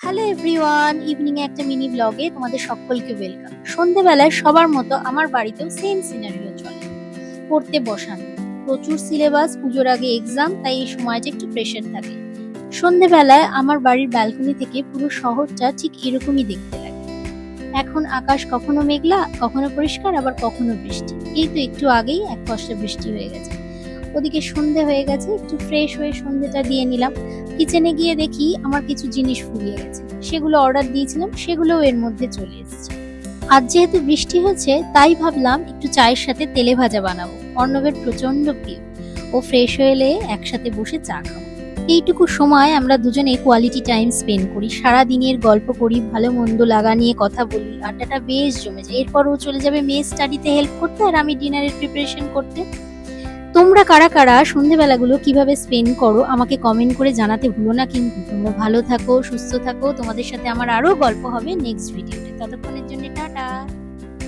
Hello everyone, evening এ একটা mini ব্লগে তোমাদের সকলকে ওয়েলকাম। সন্ধেবেলায় সবার মতো আমার বাড়িতেও সেম সিনারিও চলে। পড়তে বসানো, প্রচুর সিলেবাস, পুজোর আগে এক্সাম, তাই এই সময়টা একটু প্রেশার থাকে। সন্ধেবেলায় আমার বাড়ির ব্যালকনি থেকে পুরো শহরটা ঠিক এরকমই দেখতে লাগে। এখন আকাশ কখনো মেঘলা, কখনো পরিষ্কার, আবার কখনো বৃষ্টি। এই তো একটু আগেই এক ফসলা বৃষ্টি হয়ে গেছে। ওদিকে সন্ধে হয়ে গেছে, একটু ফ্রেশ হয়ে সন্ধেটা দিয়ে নিলাম। কিচেনে গিয়ে দেখি আমার কিছু জিনিস ফুরিয়ে গেছে, সেগুলো অর্ডার দিয়েছিলাম, সেগুলোও এর মধ্যে চলে এসেছে। আজ যেহেতু বৃষ্টি হচ্ছে, তাই ভাবলাম একটু চায়ের সাথে তেলে ভাজা বানাবো। অর্ণবের প্রচন্ড প্রিয়। ও ফ্রেশ হয়ে এলে একসাথে বসে চা খাবো। এইটুকু সময় আমরা দুজনে কোয়ালিটি টাইম স্পেন্ড করি, সারা দিনের গল্প করি, ভালো মন্দ লাগা নিয়ে কথা বলি, আড্ডাটা বেশ জমে যায়। এরপর ও চলে যাবে মেয়ে স্টাডিতে হেল্প করতে, আর আমি ডিনারের প্রিপারেশন করতে। তোমরা কারা কারা সন্ধেবেলাগুলো কিভাবে স্পেন্ড করো আমাকে কমেন্ট করে জানাতে ভুলো না কিন্তু। তোমরা ভালো থাকো, সুস্থ থাকো। তোমাদের সাথে আমার আরো গল্প হবে নেক্সট ভিডিওতে। ততক্ষণের জন্য টাটা।